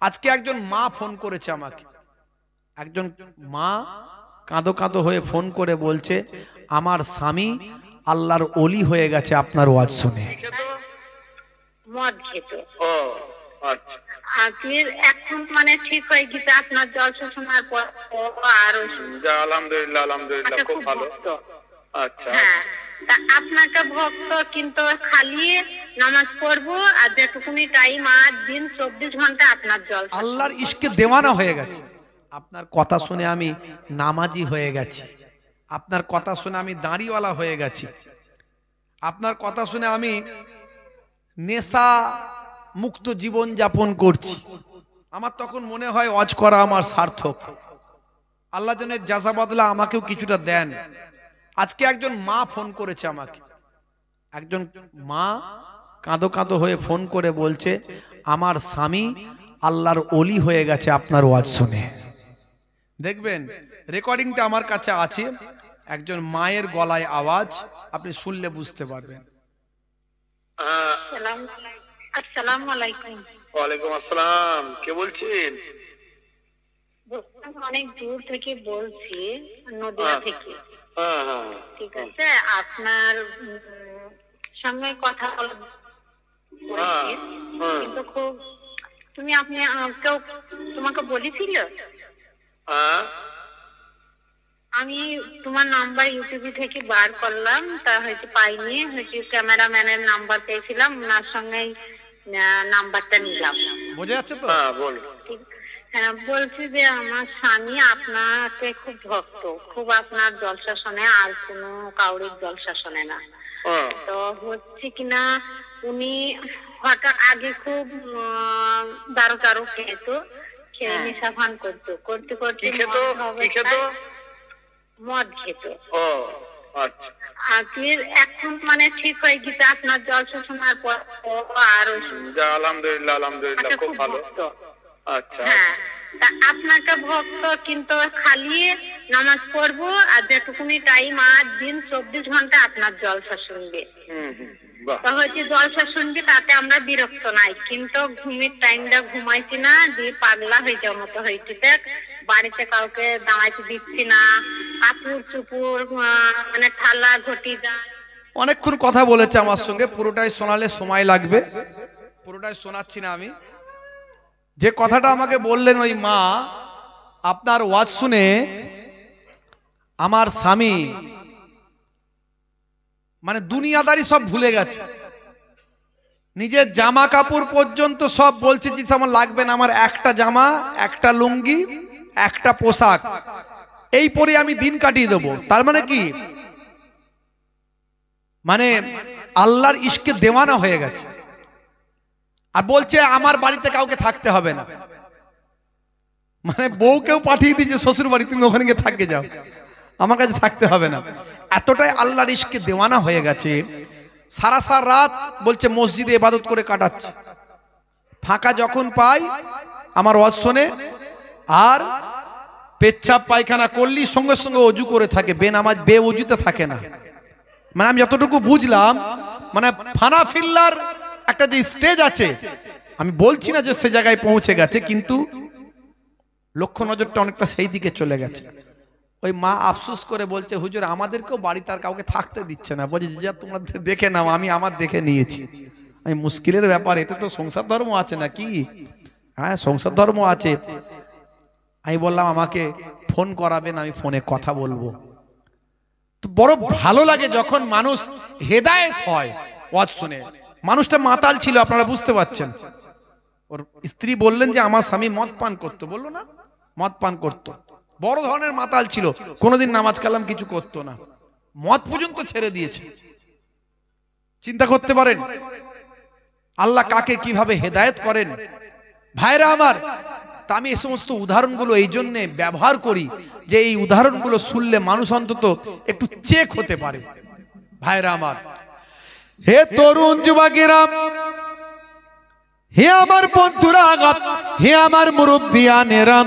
আজকে একজন মা ফোন করেছে আমাকে, একজন মা কাঁদো কাঁদো হয়ে ফোন করে বলছে আমার স্বামী আল্লাহর ওলি হয়ে গেছে আপনার ওয়াজ শুনে। মদ খেত। ও আচ্ছা, আপনি এখন মানে ঠিক হয়ে গেছে আপনার জলসা শোনার পর আর যা আলহামদুলিল্লাহ আলহামদুলিল্লাহ, খুব ভালো। আচ্ছা, হ্যাঁ, তা আপনাকে ভক্ত কিন্তু খালি নামাজ পড়বো আর যেটুকুনি টাইম আর দিন 24 ঘন্টা আপনার জলসা। আল্লাহর ইশকে দেওয়ানা হয়ে গেছে। আপনার কথা শুনে আমি নামাজি হয়ে গেছি, আপনার কথা শুনে আমি দাঁড়িওয়ালা হয়ে গেছি, আপনার কথা শুনে আমি নেশা মুক্ত জীবন যাপন করছি। আমার তখন মনে হয় ওয়াজ করা আমার সার্থক। আল্লাহ যেন জাযা বদলা আমাকেও কিছুটা দেন। আজকে একজন মা ফোন করেছে আমাকে, একজন মা কাঁদো কাঁদো হয়ে ফোন করে বলছে আমার স্বামী আল্লাহর ওলি হয়ে গেছে আপনার ওয়াজ শুনে। দেখবেন রেকর্ডিংটা আমার কাছে আছে, একজন মায়ের গলায় আওয়াজ, আপনি শুনলে বুঝতে পারবেন। আসসালামু আলাইকুম। ওয়ালাইকুম আসসালাম, কে বলছেন? অনেক দূর থেকে বলছি, নদিয়া থেকে। হ্যাঁ হ্যাঁ, ঠিক আছে, আপনার সঙ্গে কথা বলছি কিন্তু খুব আপনি কেউ তোমাকে বলেছিল? আমি তোমার নাম্বার ইউটিউবে থেকে বার করলাম, তা হয়তো পাইনি, হয়তো ক্যামেরাম্যানের নাম্বার পেয়েছিলাম, ওনার সঙ্গে নাম্বারটা নিলাম। বোঝা যাচ্ছে তো? হ্যাঁ বল। হ্যাঁ, বলছি যে আমার স্বামী আপনাকে খুব ভক্ত, খুব আপনার জলসা শোনে, আর কোনো কাউরির জলসা শোনে না। তো হচ্ছে কিনা উনি হঠাৎ আগে খুব দারু টারু খেত, খেয়ে নেশা ভান করতো, করতে করতে মদ খেত। আপনি এখন মানে ঠিক হয়ে গেছে আপনার জলসা শোনার পর আর আলহামদুলিল্লাহ আলহামদুলিল্লাহ, খুব ভালো। আচ্ছা, হ্যাঁ, তা আপনাকে ভক্ত কিন্তু খালি নামাজ পড়বো আর যেটুকুনি টাইম আর দিন 24 ঘন্টা আপনার জলসা শুনবে। তো হচ্ছে জলসা শুনবে, তাতে আমরা বিরক্ত নাই, কিন্তু ঘুমের টাইমটা ঘুমাইছি না, দিয়ে পাগলা হয়ে যাওয়ার মতো হয়েছি। দেখ, বাড়িতে কাউকে দাঁড়াইতে দিচ্ছি না, কাপড় চুপুর মানে থালা ঘটি যা। অনেকক্ষণ কথা বলেছে আমার সঙ্গে, পুরোটাই শোনালে সময় লাগবে, পুরোটাই শোনাচ্ছি না আমি। যে কথাটা আমাকে বললেন ওই মা, আপনার ওয়াজ শুনে আমার স্বামী মানে দুনিয়াদারি সব ভুলে গেছে, নিজের জামা কাপড় পর্যন্ত সব বলছে যে আমার লাগবে না, আমার একটা জামা, একটা লুঙ্গি, একটা পোশাক, এই পরে আমি দিন কাটিয়ে দেবো। তার মানে কি, মানে আল্লাহর ইশকে দেওয়ানা হয়ে গেছে। আর বলছে আমার বাড়িতে কাউকে থাকতে হবে না, মানে বউকেও পাঠিয়ে দিয়েছে শ্বশুর বাড়ি, তুমি ওখানে গিয়ে থাকতে যাও, আমার কাছে থাকতে হবে না। এতটাই আল্লাহর ইশকে দেওয়ানা হয়ে গেছে, সারা রাত বলছে মসজিদে ইবাদত করে কাটাচ্ছে, ফাঁকা যখন পাই আমার ওয়াজ শোনে, আর পেচ্ছাপ পায়খানা করলি সঙ্গে সঙ্গে অজু করে থাকে, বেনামাজ বেওজুতে থাকে না। মানে আমি যতটুকু বুঝলাম, মানে ফানা ফিল্লার একটা যে স্টেজ আছে, আমি বলছি না যে সে জায়গায় পৌঁছে গেছে, কিন্তু লক্ষ্য নজরটা অনেকটা সেই দিকে চলে গেছে। ওই মা আফসোস করে বলছে হুজুর আমাদেরকেও বাড়িতে আর কাউকে থাকতে দিচ্ছে না, বলছে যা তোমরা দেখে নাও, আমি আমার দেখে নিয়েছি। আমি মুশকিলের ব্যাপার, এতে তো সংসার ধর্ম আছে নাকি? হ্যাঁ, সংসার ধর্ম আছে। আমি বললাম আমাকে ফোন করাবেন, আমি ফোনে কথা বলবো। তো বড় ভালো লাগে যখন মানুষ হেদায়েত হয় ওয়াজ শুনে। মানুষটা মাতাল ছিল, আপনারা বুঝতে পারছেন। ওর স্ত্রী বললেন যে আমার স্বামী মদ পান করতো, বললো না, মদ পান করতো, বড় ধরনের মাতাল ছিল, কোনোদিন নামাজ কালাম কিছু করতো না, মদ পর্যন্ত ছেড়ে দিয়েছে। চিন্তা করতে পারেন আল্লাহ কাকে কিভাবে হেদায়েত করেন। ভাইরা আমার, তা আমি এই সমস্ত উদাহরণগুলো এই জন্যে ব্যবহার করি যে এই উদাহরণগুলো শুনলে মানুষ অন্তত একটু চেক হতে পারে। ভাইরা আমার, হে তরুণ যুবকেরা, হে আমার বন্ধুরা, হে আমার মুরব্বিয়ানেরা,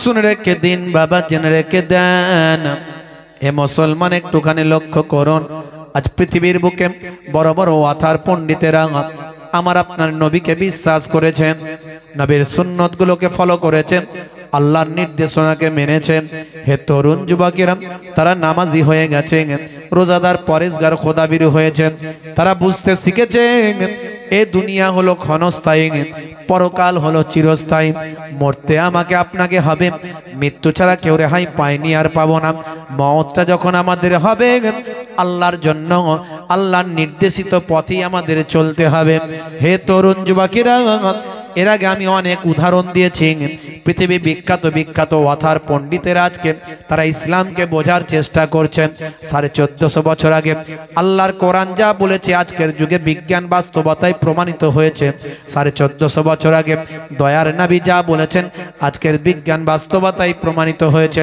শুনে রেখে দিন বাবা, জেনে রেখে দেন। হে মুসলমান, একটুখানি লক্ষ্য করুন, আজ পৃথিবীর বুকে বড় বড় ওয়াথার পণ্ডিতেরা আমার আপনার নবীকে বিশ্বাস করেছেন, নবীর সুন্নতগুলোকে ফলো করেছেন, আল্লাহর নির্দেশনাকে মেনেছেন। হে তরুণ যুবকেরা, তারা নামাজি হয়ে গেছেন, রোজাদার পরেশগার খোদাবীর হয়েছেন। তারা বুঝতে শিখেছেন এ দুনিয়া হলো ক্ষণস্থায়ী, পরকাল হলো চিরস্থায়ী। মরতে আমাকে আপনাকে হবে, মৃত্যু ছাড়া কেউ রেহাই পায়নি আর পাবো না। মওতটা যখন আমাদের হবে, আল্লাহর জন্য আল্লাহর নির্দেশিত পথেই আমাদের চলতে হবে। হে তরুণ যুবকেরা, এর আগে আমি অনেক উদাহরণ দিয়েছি। পৃথিবী বিখ্যাত বিখ্যাত ওয়াথার পণ্ডিতেরা আজকে তারা ইসলামকে বোঝার চেষ্টা করছেন। 1450 বছর আগে আল্লাহর কোরআন যা বলেছে আজকের যুগে বিজ্ঞান বাস্তবতায় প্রমাণিত হয়েছে। 1450 বছর আগে দয়ার নবী যা বলেছেন আজকের বিজ্ঞান বাস্তবতায় প্রমাণিত হয়েছে।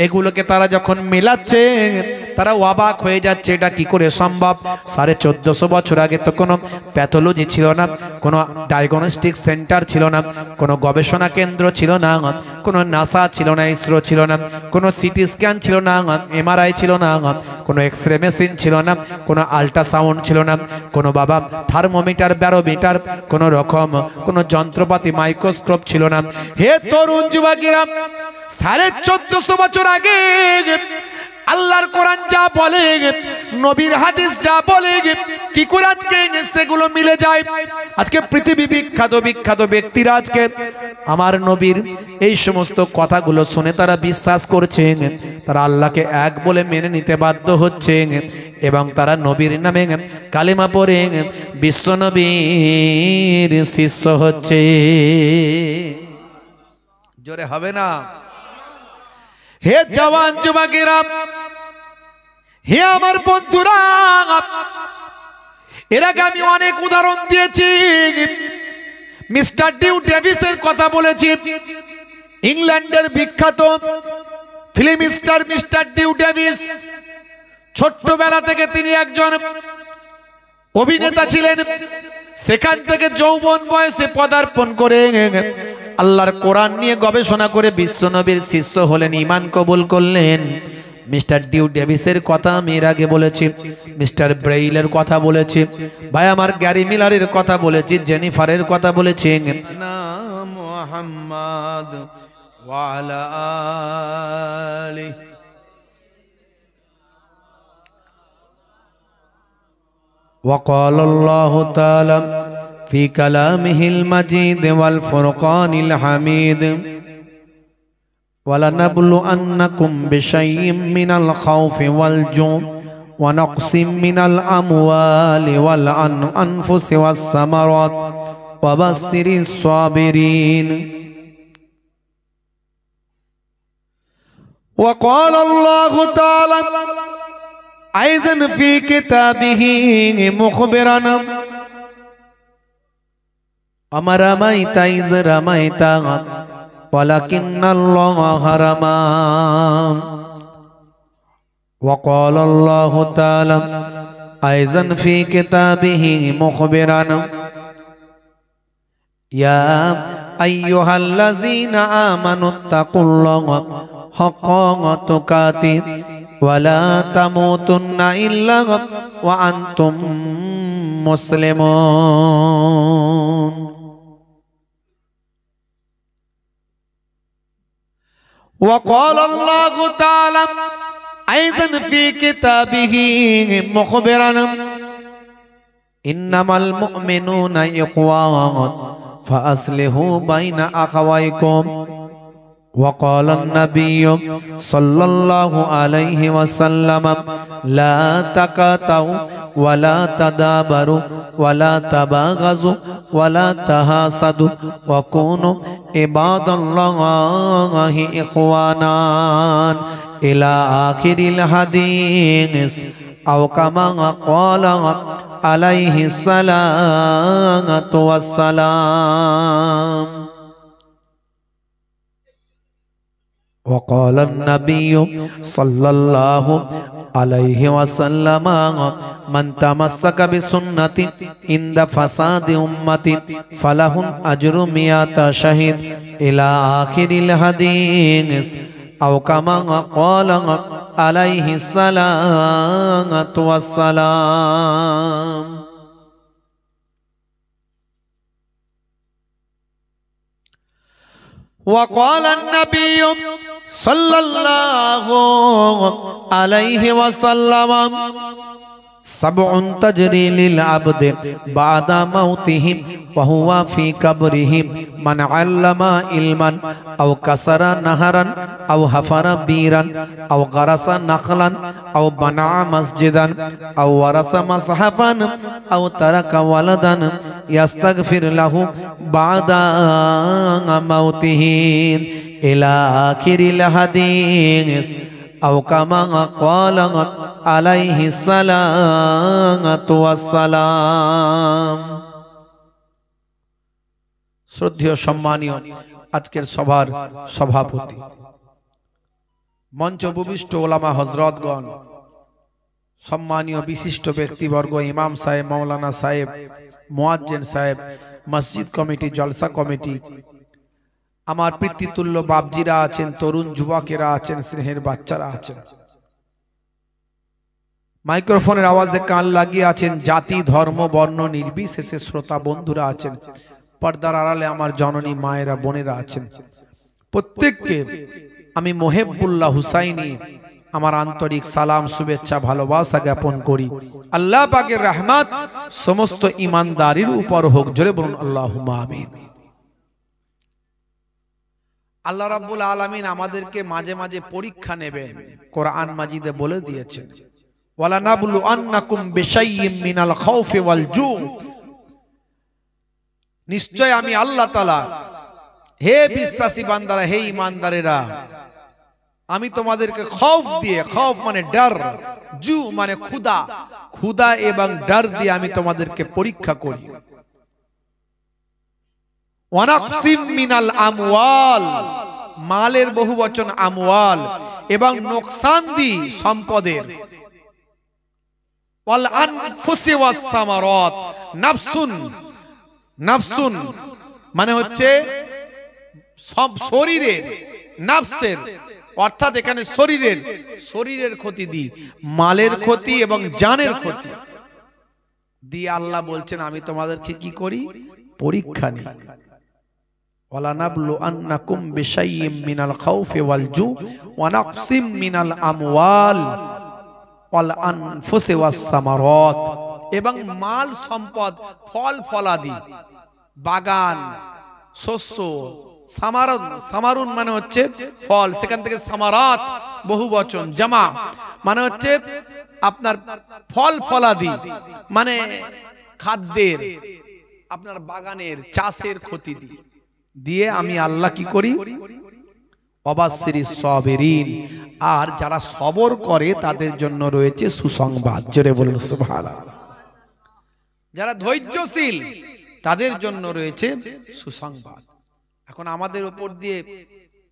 এগুলোকে তারা যখন মেলাচ্ছে তারা অবাক হয়ে যাচ্ছে, এটা কি করে সম্ভব? 1450 বছর আগে তো কোনো প্যাথোলজি ছিল না, কোনো ডায়াগনস্টিক সেন্টার ছিল না, কোনো গবেষণা কেন্দ্র ছিল না, কোনো নাসা ছিল না, ইসরো ছিল না, কোনো সিটি স্ক্যান ছিল না, এমআরআই ছিল না, কোনো এক্সরে মেশিন ছিল না, কোনো আল্ট্রাসাউন্ড ছিল না, কোনো বাবা থার্মোমিটার, ব্যারোমিটার, কোনো রকম কোনো যন্ত্রপাতি, মাইক্রোস্কোপ ছিল না। হে তরুণ যুবকেরা, 1450 বছর আগে আল্লাহর কোরআন যা বলে, নবীর হাদিস যা বলে, কি করে আজকে সেগুলো মিলে যায়? আজকে পৃথিবী বিখ্যাত বিখ্যাত ব্যক্তিরা আজকে আমার নবীর এই সমস্ত কথাগুলো শুনে তারা বিশ্বাস করছে, তারা আল্লাহকে এক বলে মেনে নিতে বাধ্য হচ্ছে এবং তারা নবীর নামে কালিমা পড়ে বিশ্ব নবীর শিষ্য হচ্ছে। জোরে হবে না? হে জওয়ান যুবকেরা, হে আমার বন্ধুরা, এর আগে আমি অনেক উদাহরণ দিয়েছি। মিস্টার ডিউ ডেভিসের কথা বলেছি, ইংল্যান্ডের বিখ্যাত film star mister Dew Davis. ছোট্টবেলা থেকে তিনি একজন অভিনেতা ছিলেন, সেখান থেকে যৌবন বয়সে পদার্পণ করে আল্লাহর কোরআন নিয়ে গবেষণা করে বিশ্বনবীর শিষ্য হলেন, ঈমান কবুল করলেন। মিস্টার ডিউ ডেভিসের কথা আমি এর আগে বলেছি, মিস্টার ব্রেইলের কথা বলেছি, ভাই আমার গ্যারি মিলারের কথা বলেছি, জেনিফারের কথা বলেছি। মুহাম্মদ ওয়া আলা আলিহি وقال الله تعالى في كلامه المجيد والفرقان الحميد ولنبلونكم بشيء من الخوف والجوع ونقص من الأموال والأنفس والثمرات وبشر الصابرين وقال الله تعالى أيضا في كتابه مخبرا وما رميت إذ رميت ولكن الله رمى وقال الله تعالى أيضا في كتابه مخبرا يا أيها الذين آمنوا اتقوا الله حق تقاته ولا تموتن إلا وأنتم مسلمون وقال الله تعالى أيضا في كتابه مخبرا إنما المؤمنون إخوان فأصلحوا بين أخويكم وقال النبي صلى الله عليه وسلم لا تقاطعوا ولا تدابروا ولا تباغضوا ولا تحاسدوا وكونوا عباد الله إخوانا إلى آخر الحديث أو كما قال عليه الصلاة والسلام وقال النبي صلى الله عليه وسلم من تمسك بسنتي عند فساد أمتي فله أجر 100 شهيد إلى آخر الحديث أو كما قال عليه الصلاة والسلام وقال النبي صلى الله عليه وسلم سبع تجري للعبد بعد موته وهو في قبره من علم علما أو كسر نهرا أو حفر بيرا أو غرس نخلا أو بنى مسجدا أو ورث مصحفا أو ترك ولدا يستغفر له بعد موته إلى آخر الحديث أو كما قال عليه الصلاة والسلام। শ্রদ্ধেয় সম্মানীয় আজকের সভার সভাপতি, মঞ্চ উপবিষ্ট ওলামা হযরতগণ, সম্মানীয় বিশিষ্ট ব্যক্তিবর্গ, ইমাম সাহেব, মাওলানা সাহেব, মুয়াজ্জিন সাহেব, মসজিদ কমিটি, জলসা কমিটি, আমার পিতৃতুল্য বাপজিরা আছেন, তরুণ যুবকেরা আছেন, স্নেহের বাচ্চারা আছেন, মাইক্রোফোনের আওয়াজে কান লাগিয়ে আছেন, জাতি ধর্ম বর্ণ নির্বিশেষে শ্রোতা বন্ধুরা আছেন, পর্দার আড়ালে আমার জননী মায়েরা বোনেরা আছেন, প্রত্যেককে আমি মোহেব্বুল্লাহ হুসাইনি আমার আন্তরিক সালাম, শুভেচ্ছা, ভালোবাসা জ্ঞাপন করি। আল্লাহ পাকের রহমত সমস্ত ঈমানদারির উপর হোক, জোরে বলুন আল্লাহুম্মা আমিন। আল্লাহ রাব্বুল আলামিন আমাদেরকে মাঝে মাঝে পরীক্ষা নেবেন, কোরআন মাজিদে বলে দিয়েছেন, ওয়ালা নাবলু আন্নাকুম বিশাইয়্যিম মিনাল খাউফি ওয়াল জু, নিশ্চয় আমি আল্লাহ তাআলা, হে বিশ্বাসী বান্দারা, হে ঈমানদারেরা, আমি তোমাদেরকে খৌফ দিয়ে, খৌফ মানে ডর, জু মানে ক্ষুধা, ক্ষুধা এবং ডর দিয়ে আমি তোমাদেরকে পরীক্ষা করি। ওয়ানাকসিম মিনাল আমওয়াল, মালের বহুবচন আমওয়াল, এবং নোকসান দি সম্পদের। ওয়াল আনফুসি ওয়াস সামারাত, নাফসুন, নাফসুন মানে হচ্ছে সব শরীরের, নাফসের অর্থাৎ এখানে শরীরের, শরীরের ক্ষতি দি, মালের ক্ষতি এবং জানের ক্ষতি দিয়ে আল্লাহ বলছেন আমি তোমাদেরকে কি করি, পরীক্ষা নিই। ওয়ালা নাবলু আন্নাকুম বিশাইয়্যিম মিনাল খাউফি ওয়াল জু ওয়া নাকসিম মিনাল আমওয়াল ওয়াল আনফুসি ওয়াস সামারাত, এবং মাল সম্পদ, ফল ফলাদি, বাগান, শস্য, সামারুন, সামারুন মানে হচ্ছে ফল, সেখান থেকে সামারাত বহুবচন জামা মানে হচ্ছে আপনার ফল ফলাদি, মানে খাদ্যের, আপনার বাগানের, চাষের ক্ষতি দিয়ে আমি আল্লাহ কি করি, অবাশশিরিস সাবিরিন, আর যারা সবর করে তাদের জন্য রয়েছে সুসংবাদ, জোরে বলুন সুবহানাল্লাহ। যারা ধৈর্যশীল তাদের জন্য রয়েছে সুসংবাদ। এখন আমাদের উপর দিয়ে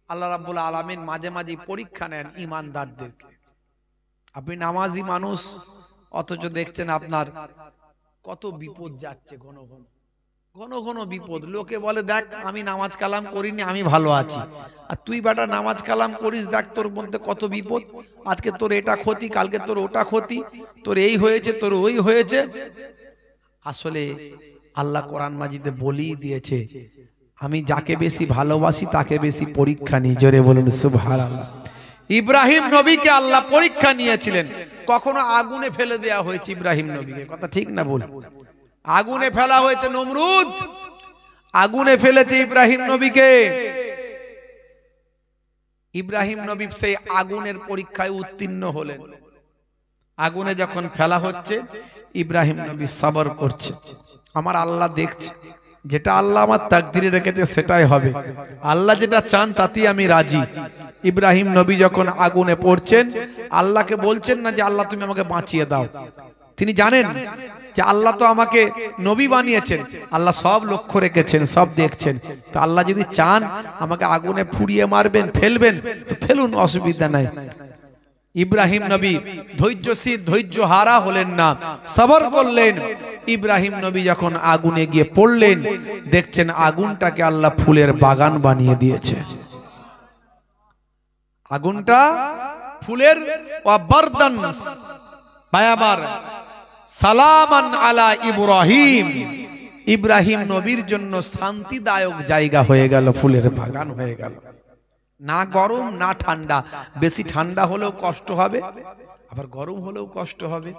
আল্লাহ রাব্বুল আলামিন মাঝে মাঝে পরীক্ষা নেন ঈমানদারদেরকে। আপনি নামাজি মানুষ, অথচ দেখছেন আপনার কত বিপদ যাচ্ছে, ঘন ঘন ঘন ঘন বিপদ। লোকে বলে দেখ আমি নামাজ কালাম করিনি, আমি ভালো আছি, আর তুই বেটা নামাজ কালাম করিস, দেখ তোর মধ্যে কত বিপদ, আজকে তোর এটা ক্ষতি, কালকে তোর ওটা ক্ষতি, তোর এই হয়েছে, তোর ওই হয়েছে। আসলে আল্লাহ কোরআন মাজিদে বলেই দিয়েছে আমি যাকে বেশি ভালোবাসি তাকে বেশি পরীক্ষা নিই, জোরে বলুন সুবহানাল্লাহ। ইব্রাহিম নবীকে আল্লাহ পরীক্ষা নিয়েছিলেন, কখনো আগুনে ফেলে দেওয়া হয়েছে ইব্রাহিম নবীকে, কথা ঠিক না ভুল? আগুনে ফেলা হয়েছে, নমরুদ আগুনে ফেলেছে ইব্রাহিম নবীকে। ইব্রাহিম নবী সেই আগুনের পরীক্ষায় উত্তীর্ণ হলেন। আগুনে যখন ফেলা হচ্ছে ইব্রাহিম নবী সবর করছে, আমার আল্লাহ দেখছে, যেটা আল্লাহ আমার তাকদিরে রেখেছে সেটাই হবে, আল্লাহ যেটা চান তাতেই আমি রাজি। ইব্রাহিম নবী যখন আগুনে পড়ছেন, আল্লাহকে বলছেন না যে আল্লাহ তুমি আমাকে বাঁচিয়ে দাও, তিনি জানেন যে আল্লাহ তো আমাকে নবী বানিয়েছেন, আল্লাহ সব লক্ষ্য রেখেছেন, সব দেখছেন, তো আল্লাহ যদি চান আমাকে আগুনে পুড়িয়ে মারবেন, ফেলবেন, তো ফেলুন, অসুবিধা নাই। ইব্রাহিম নবী ধৈর্যশীল, ধৈর্য হারা হলেন না, সবর করলেন। ইব্রাহিম নবী যখন আগুনে গিয়ে পড়লেন, দেখছেন আগুনটাকে আল্লাহ ফুলের বাগান বানিয়ে দিয়েছে। আগুনটা ফুলের ওয়াবারদান বায়াবার সালামান আলা ইব্রাহিম, ইব্রাহিম নবীর জন্য শান্তিদায়ক জায়গা হয়ে গেল, ফুলের বাগান হয়ে গেল। না গরম না ঠান্ডা, বেশি ঠান্ডা হলেও কষ্ট হবে, আবার গরম হলেও কষ্ট হবে।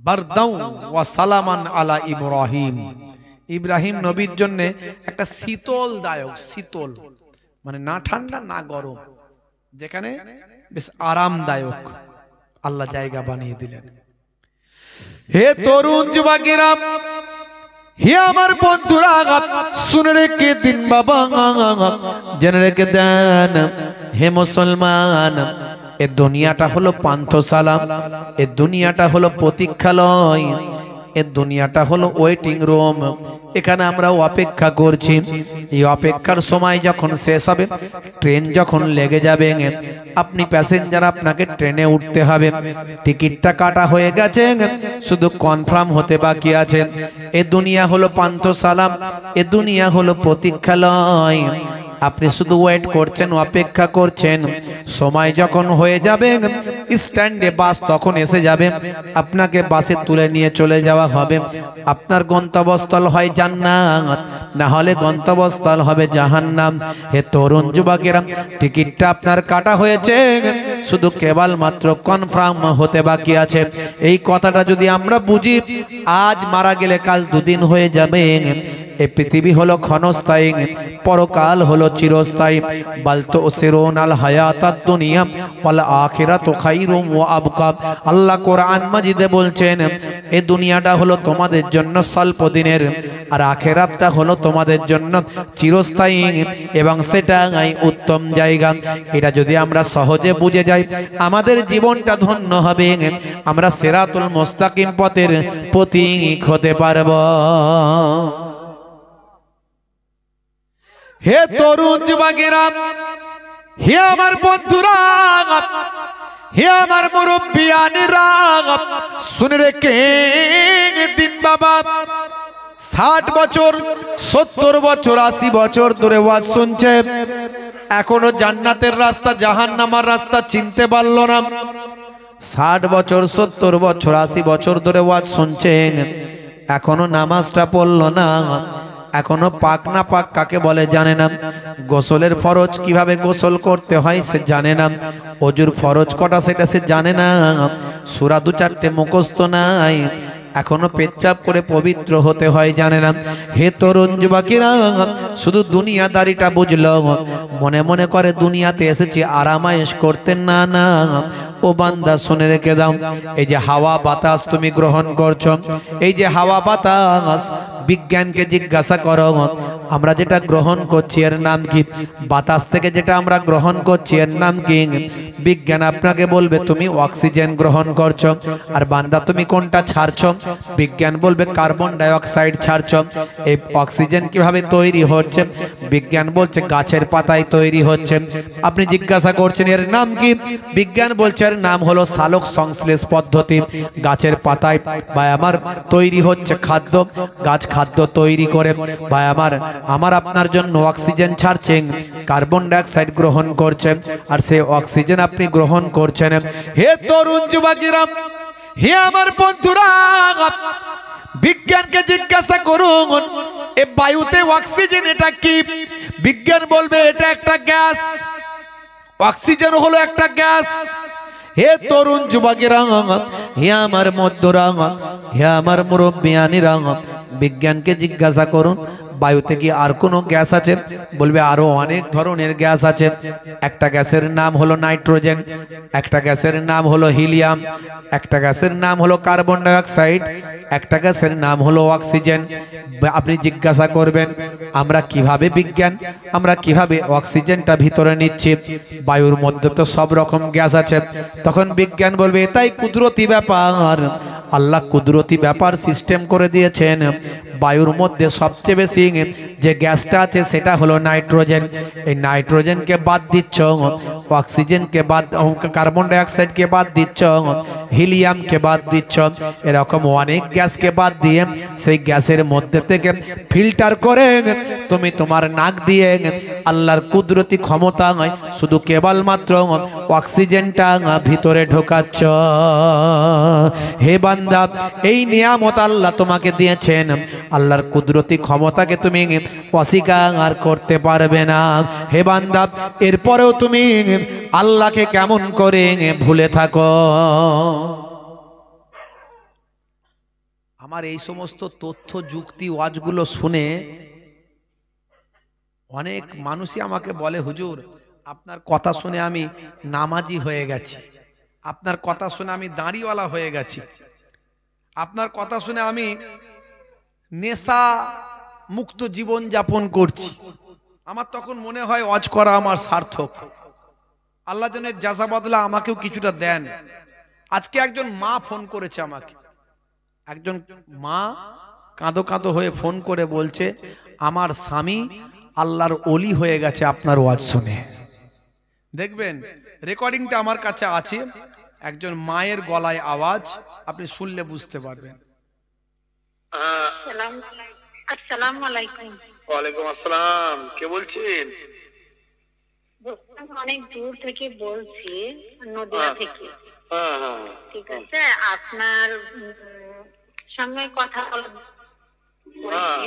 বারদাউ ওয়া সালামান আলা ইব্রাহিম, ইব্রাহিম নবীর জন্য একটা শীতলদায়ক, শীতল মানে না ঠান্ডা না গরম, যেখানে বেশ আরামদায়ক আল্লাহ জায়গা বানিয়ে দিলেন। হে তরুণ যুবকেরা, হে আমার বন্ধুরা, শুনে রেখে দিন বাবা, জেনে রেখে দেন হে মুসলমান, এ দুনিয়াটা হলো পান্থশালা, এ দুনিয়াটা হলো প্রতীক্ষালয়, এ দুনিয়াটা হলো ওয়েটিং রুম। এখানে আমরা অপেক্ষা করছি, এই অপেক্ষার সময় যখন শেষ হবে, ট্রেন যখন লেগে যাবে, আপনি প্যাসেঞ্জার, আপনাকে ট্রেনে উঠতে হবে। টিকিটটা কাটা হয়ে গেছে, শুধু কনফার্ম হতে বাকি আছে। এ দুনিয়া হলো পান্থশালা, এ দুনিয়া হলো প্রতীক্ষালয়। আপনি শুধু ওয়েট করছেন, অপেক্ষা করছেন। সময় যখন হয়ে যাবে, স্ট্যান্ডে বাস তখন এসে যাবে, আপনাকে বাসে তুলে নিয়ে চলে যাওয়া হবে। আপনার গন্তব্যস্থল হয় জান্নাত, না হলে গন্তব্যস্থল হবে জাহান্নাম। হে তরুণ যুবকেরা, টিকিটটা আপনার কাটা হয়েছে, শুধু কেবলমাত্র কনফার্ম হতে বাকি আছে। এই কথাটা যদি আমরা বুঝি, আজ মারা গেলে কাল দুদিন হয়ে যাবে। এই পৃথিবী হলো ক্ষণস্থায়ী, পরকাল হলো চিরস্থায়ী। বাল তুসিরুনাল হায়াতাদ দুনিয়া ওয়াল আখিরাতু খায়রুম ওয়া আবকা। আল্লাহ কোরআন মাজিদে বলছেন, এই দুনিয়াটা হলো তোমাদের জন্য স্বল্প দিনের, আর আখিরাতটা হলো তোমাদের জন্য চিরস্থায়ী, এবং সেটাই উত্তম জায়গা। এটা যদি আমরা সহজে বুঝে যাই, আমাদের জীবনটা ধন্য হবে, আমরা সিরাতুল মুস্তাকিম পথের পথিক হতে পারব। হে তরুণ যুবকেরা, হে আমার বন্ধুরা, হে আমার মুরব্বিয়ানেরা, শুনে রেখে দিন বাবা, 60 বছর 70 বছর 80 বছর ধরে ওয়াজ শুনছে, এখনো জান্নাতের রাস্তা জাহান্নামের রাস্তা চিনতে পারলো না। 60 বছর 70 বছর 80 বছর ধরে ওয়াজ শুনছেন, এখনো নামাজটা পড়লো না, এখনো পাক না পাক কাকে বলে জানে না, গোসলের ফরজ কিভাবে গোসল করতে হয় সে জানে না, ওজুর ফরজ কটা সেটা সে জানে না, সূরা 2-4টে মুখস্থ নাই, এখনো পেচ্ছাপ করে পবিত্র হতে হয় জানে না। হে তরুণ যুবকেরা, শুধু দুনিয়াদারিটা বুঝলো, মনে মনে করে দুনিয়াতে এসেছি আরামায়েশ করতে। না না ও বান্দা, শুনে রেখে দাও, এই যে হাওয়া বাতাস তুমি গ্রহণ করছো, এই যে হাওয়া বাতাস, বিজ্ঞানকে জিজ্ঞাসা করো আমরা যেটা গ্রহণ করছি এর নাম কি? বাতাস থেকে যেটা আমরা গ্রহণ করছি এর নাম কি? বিজ্ঞান আপনাকে বলবে তুমি অক্সিজেন গ্রহণ করছো। আর বান্দা তুমি কোনটা ছাড়ছো? বিজ্ঞান বলবে কার্বন ডাই অক্সাইড ছাড়ছো। এই অক্সিজেন কিভাবে তৈরি হচ্ছে? বিজ্ঞান বলছে গাছের পাতায় তৈরি হচ্ছে। আপনি জিজ্ঞাসা করছেন এর নাম কি? বিজ্ঞান বলছে এর নাম হলো সালোক সংশ্লেষ পদ্ধতি। গাছের পাতায় ভাই আমার তৈরি হচ্ছে খাদ্য, গাছ খাদ্য তৈরি করে ভাই আমার আপনার জন্য অক্সিজেন ছাড়ছেন, কার্বন ডাই অক্সাইড গ্রহণ করছেন, আর সেই অক্সিজেন আপনি গ্রহণ করছেন। হে তরুণ যুবকেরা, হে আমার বন্ধুরা, বিজ্ঞানকে জিজ্ঞাসা করুন এ বায়ুতে অক্সিজেন এটা কি? বিজ্ঞান বলবে এটা একটা গ্যাস, অক্সিজেন হলো একটা গ্যাস। হে তরুণ যুবকেরা, হে আমার মধ্যরা, হে আমার মুরব্বিয়ানিরা, বিজ্ঞানকে জিজ্ঞাসা করুন বায়ুতে কি আর কোনো গ্যাস আছে? বলবে আরো অনেক ধরনের গ্যাস আছে। একটা গ্যাসের নাম হলো নাইট্রোজেন, একটা গ্যাসের নাম হলো হিলিয়াম, একটা গ্যাসের নাম হলো কার্বন ডাই অক্সাইড, একটা গ্যাসের নাম হলো অক্সিজেন। আপনি জিজ্ঞাসা করবেন আমরা কিভাবে বিজ্ঞান, আমরা কিভাবে অক্সিজেনটা ভিতরে নিচ্ছি? বায়ুর মধ্যে তো সব রকম গ্যাস আছে। তখন বিজ্ঞান বলবে এটাই কুদরতি ব্যাপার, আল্লাহ কুদরতি ব্যাপার সিস্টেম করে দিয়েছেন। বায়ুর মধ্যে সবচেয়ে বেশি যে গ্যাসটা আছে সেটা হলো নাইট্রোজেন। এই নাইট্রোজেনকে বাদ দিচ্ছ, অক্সিজেনকে বাদ, কার্বন ডাই অক্সাইডকে বাদ দিচ্ছ, হিলিয়ামকে বাদ দিচ্ছ, এরকম অনেক গ্যাসকে বাদ দিয়ে সেই গ্যাসের মধ্যে থেকে ফিল্টার করে তুমি তোমার নাক দিয়ে আল্লাহর কুদরতি ক্ষমতা শুধু কেবলমাত্র অক্সিজেনটা ভিতরে ঢোকাচ্ছ। হে বান্দা, এই নিয়ামত আল্লাহ তোমাকে দিয়েছেন, আল্লাহর কুদরতি ক্ষমতাকে তুমি অস্বীকার করতে পারবে না। হে বান্দা, এরপরেও তুমি আল্লাহকে কেমন করে ভুলে থাকো। আমার এই সমস্ত তথ্য যুক্তি ওয়াজগুলো শুনে অনেক মানুষই আমাকে বলে, হুজুর আপনার কথা শুনে আমি নামাজি হয়ে গেছি, আপনার কথা শুনে আমি দাঁড়িওয়ালা হয়ে গেছি, আপনার কথা শুনে আমি নেশা মুক্ত জীবন যাপন করছি। আমার তখন মনে হয় ওয়াজ করা আমার সার্থক, আল্লাহ যেন জাযা বদলা আমাকেও কিছুটা দেন। আজকে একজন মা ফোন করেছে আমাকে, একজন মা কাঁদো কাঁদো হয়ে ফোন করে বলছে আমার স্বামী আল্লাহর ওলি হয়ে গেছে আপনার ওয়াজ শুনে। দেখবেন রেকর্ডিংটা আমার কাছে আছে, একজন মায়ের গলায় আওয়াজ, আপনি শুনলে বুঝতে পারবেন। আসসালামু আলাইকুম। ওয়ালাইকুম আসসালাম, কে বলছেন? অনেক দূর থেকে বলছি, নদিয়া থেকে। ঠিক আছে, আপনার সঙ্গে কথা বলেছি,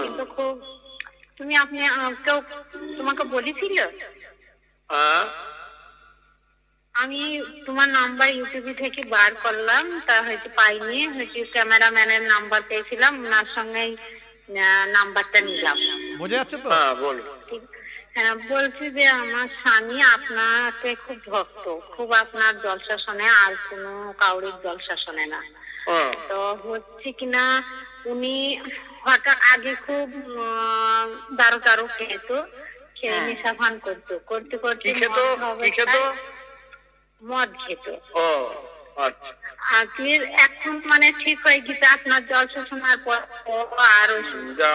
কিন্তু খুব আপনি কেউ তোমাকে বলেছিল? আমি তোমার নাম্বার ইউটিউব থেকে বার করলাম, তা হয়তো পাইনি, হয়তো ক্যামেরাম্যানের নাম্বার পেয়েছিলাম, ওনার সঙ্গে নাম্বারটা নিলাম। বোঝা যাচ্ছে তো? বল। হ্যাঁ, বলছি যে আমার স্বামী আপনাকে খুব ভক্ত, খুব আপনার জলসা শোনে, আর কোনো কাউরির জলসা শোনে না। তো হচ্ছে কিনা উনি হঠাৎ আগে খুব দারু খেত, খেয়ে নেশা ভান করতো, করতে করতে মদ খেত। এখন মানে ঠিক হয়ে গেছে আপনার জলসা শোনার পর। আর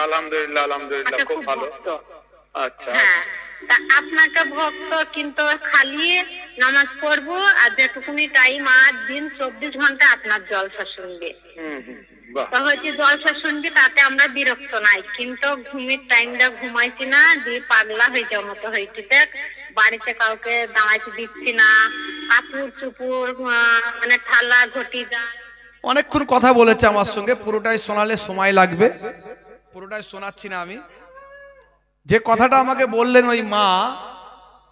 আলহামদুলিল্লাহ আলহামদুলিল্লাহ, খুব ভালো। আচ্ছা, হ্যাঁ, আপনাকে ভক্ত, কিন্তু খালি নামাজ পড়বো আর যেটুকুনি টাইম আর দিন 24 ঘন্টা আপনার জলসা শুনবে। তো হচ্ছে জলসা শুনবি, তাতে আমরা বিরক্ত নাই, কিন্তু ঘুমের টাইমটা ঘুমাইছি না, দিয়ে পাগলা হয়ে যাওয়ার মতো হয়েছি। বাড়িতে কাউকে দাঁড়াইতে দিচ্ছি না, কাপড় চুপুর মানে থালা ঘটি যা। অনেকক্ষণ কথা বলেছে আমার সঙ্গে, পুরোটাই শোনালে সময় লাগবে, পুরোটাই শোনাচ্ছি না আমি। যে কথাটা আমাকে বললেন ওই মা,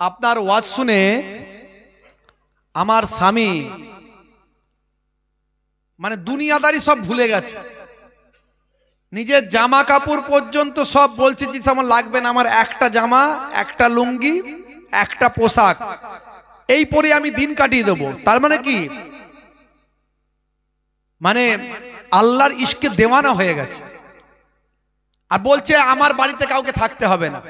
আপনার ওয়াজ শুনে আমার স্বামী মানে দুনিয়াদারি সব ভুলে গেছে, নিজের জামা কাপড় পর্যন্ত সব বলছে যে আমার লাগবে না, আমার একটা জামা, একটা লুঙ্গি, একটা পোশাক, এই পরে আমি দিন কাটিয়ে দেবো। তার মানে কি, মানে আল্লাহর ইশকে দেওয়ানা হয়ে গেছে। আর বলছে আমার বাড়িতে কাউকে থাকতে হবে না,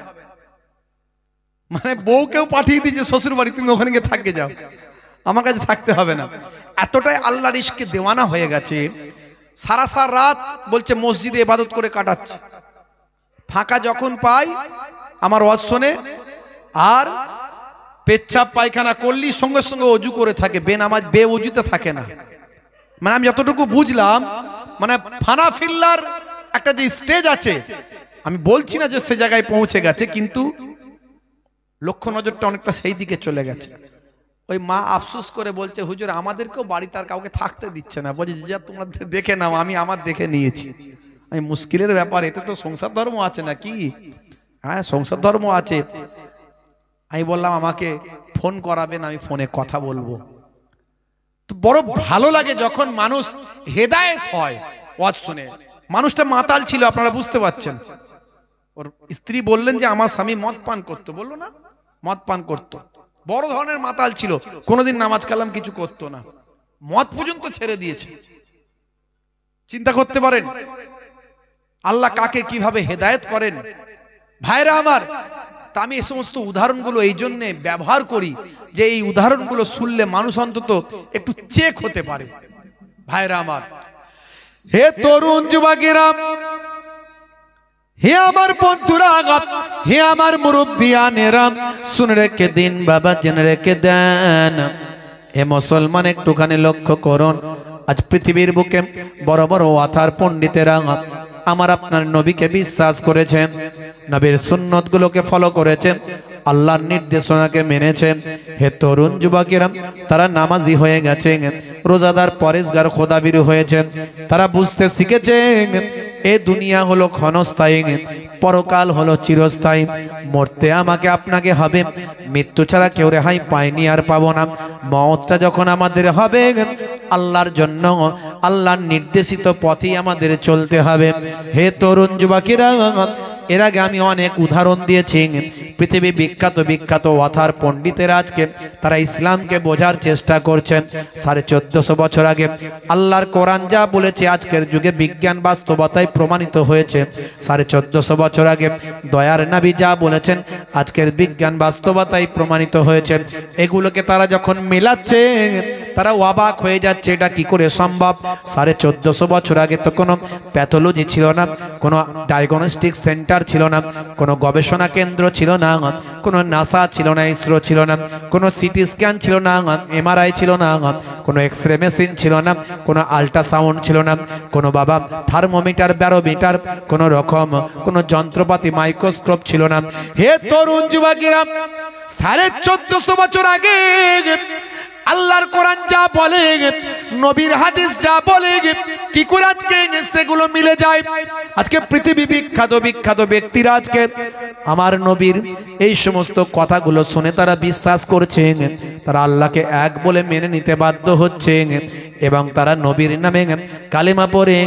মানে বউকেও পাঠিয়ে দিয়েছে শ্বশুর বাড়ি, তুমি ওখানে গিয়ে থাকতে যাও, আমার কাছে থাকতে হবে না। এতটাই আল্লাহর ইশকে দেওয়ানা হয়ে গেছে, সারা রাত বলছে মসজিদে ইবাদত করে কাটাচ্ছে, ফাঁকা যখন পাই আমার ওয়াজ শোনে, আর পেচ্ছাপ পায়খানা করলি সঙ্গে সঙ্গে অজু করে থাকে, বেনামাজ বেওজুতে থাকে না। মানে আমি যতটুকু বুঝলাম, মানে ফানা ফিল্লার একটা যে স্টেজ আছে, আমি বলছি না যে সে জায়গায় পৌঁছে গেছে, কিন্তু লক্ষ্য নজরটা অনেকটা সেই দিকে চলে গেছে। ওই মা আফসোস করে বলছে, হুজুর আমাদেরকেও বাড়িতে আর কাউকে থাকতে দিচ্ছে না, বলছে যা তোমরা দেখে নাও, আমি আমার দেখে নিয়েছি। আমি মুশকিলের ব্যাপার, এতে তো সংসার ধর্ম আছে নাকি? হ্যাঁ, সংসার ধর্ম আছে। আমি বললাম আমাকে ফোন করাবেন, আমি ফোনে কথা বলবো। তো বড় ভালো লাগে যখন মানুষ হেদায়েত হয় ওয়াজ শুনে। মানুষটা মাতাল ছিল, আপনারা বুঝতে পারছেন। ওর স্ত্রী বললেন যে আমার স্বামী মদ পান করতো, বললো না, মদ পান করতো, বড় ধরনের মাতাল ছিল, কোনোদিন নামাজ কালাম কিছু করতো না, মদ পর্যন্ত ছেড়ে দিয়েছে। চিন্তা করতে পারেন আল্লাহ কাকে কিভাবে হেদায়েত করেন। ভাইরা আমার, তা আমি এই সমস্ত উদাহরণগুলো এই জন্য ব্যবহার করি যে এই উদাহরণগুলো শুনলে মানুষ অন্তত একটু চেক হতে পারে। ভাইরা আমার, হে তরুণ যুবকেরা, হে আমার বন্ধুরা, হে আমার মুরব্বিয়ানেরা, শুনে রেখে দিন বাবা, জেনে রেখে দেন। হে মুসলমান, একটুখানি লক্ষ্য করুন, আজ পৃথিবীর বুকে বড় বড় ওয়াথার পণ্ডিতেরা আমার আপনার নবীকে বিশ্বাস করেছে, নবীর সুন্নতগুলোকে ফলো করেছে, আল্লাহর নির্দেশনাকে মেনেছে। হে তরুণ যুবকেরা, তারা নামাজি হয়ে গেছে, রোজাদার পরেশগার খোদাবীর হয়েছে। তারা বুঝতে শিখেছে এ দুনিয়া হলো ক্ষণস্থায়ী, পরকাল হলো চিরস্থায়ী। মরতে আমাকে আপনাকে হবে, মৃত্যু ছাড়া কেউ রেহাই পায়নি আর পাবো না। মওতটা যখন আমাদের হবে, আল্লাহর জন্য আল্লাহর নির্দেশিত পথেই আমাদের চলতে হবে। হে তরুণ যুবকেরা, এর আগে আমি অনেক উদাহরণ দিয়েছি। পৃথিবী বিখ্যাত বিখ্যাত ওয়াথার পণ্ডিতেরা আজকে তারা ইসলামকে বোঝার চেষ্টা করছেন। 1450 বছর আগে আল্লাহর কোরআন যা বলেছে আজকের যুগে বিজ্ঞান বাস্তবতায় প্রমাণিত হয়েছে। 1450 বছর আগে দয়ার নবী যা বলেছেন আজকের বিজ্ঞান বাস্তবতায় প্রমাণিত হয়েছে। এগুলোকে তারা যখন মেলাচ্ছে তারা অবাক হয়ে যাচ্ছে, এটা কি করে সম্ভব? 1450 বছর আগে তো কোনো প্যাথোলজি ছিল না, কোনো ডায়াগনস্টিক সেন্টার ছিল না, কোনো গবেষণা কেন্দ্র ছিল না, কোনো নাসা ছিল না, ইসরো ছিল না, কোনো সিটি স্ক্যান ছিল না, এমআরআই ছিল না, কোনো এক্সরে মেশিন ছিল না, কোনো আল্ট্রাসাউন্ড ছিল না, কোনো বাবা থার্মোমিটার, ব্যারোমিটার, কোনো রকম কোনো যন্ত্রপাতি, মাইক্রোস্কোপ ছিল না। হে তরুণ যুবকেরা, 1450 বছর আগে আল্লাহর কোরআন যা বলে, নবীর হাদিস যা বলে, কি করে আজকে সেগুলো মিলে যায়? আজকে পৃথিবী বিখ্যাত বিখ্যাত ব্যক্তিরা আজকে আমার নবীর এই সমস্ত কথাগুলো শুনে তারা বিশ্বাস করছে, তারা আল্লাহকে এক বলে মেনে নিতে বাধ্য হচ্ছে এবং তারা নবীর নামে কালেমা পড়ে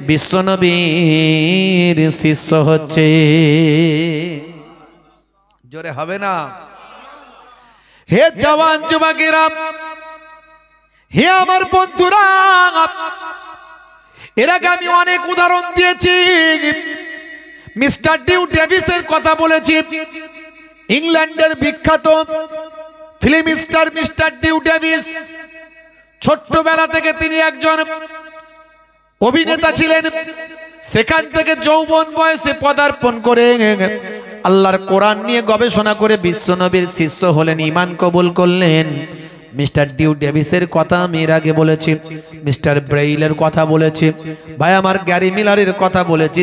বিশ্ব নবীর শিষ্য হচ্ছে। জোরে হবে না? হে জওয়ান যুবকেরা, হে আমার বন্ধুরা, এর আগে আমি অনেক উদাহরণ দিয়েছি। মিস্টার ডিউ ডেভিসের কথা বলেছি, ইংল্যান্ডের বিখ্যাত film star mister Dew Davis. ছোট্টবেলা থেকে তিনি একজন অভিনেতা ছিলেন, সেখান থেকে যৌবন বয়সে পদার্পণ করে আল্লাহর কোরআন নিয়ে গবেষণা করে বিশ্বনবীর শিষ্য হলেন, ঈমান কবুল করলেন। মিস্টার ডিউ ডেভিসের কথা আমি এর আগে বলেছি, মিস্টার ব্রেইলের কথা বলেছি, ভাই আমার গ্যারি মিলারের কথা বলেছি।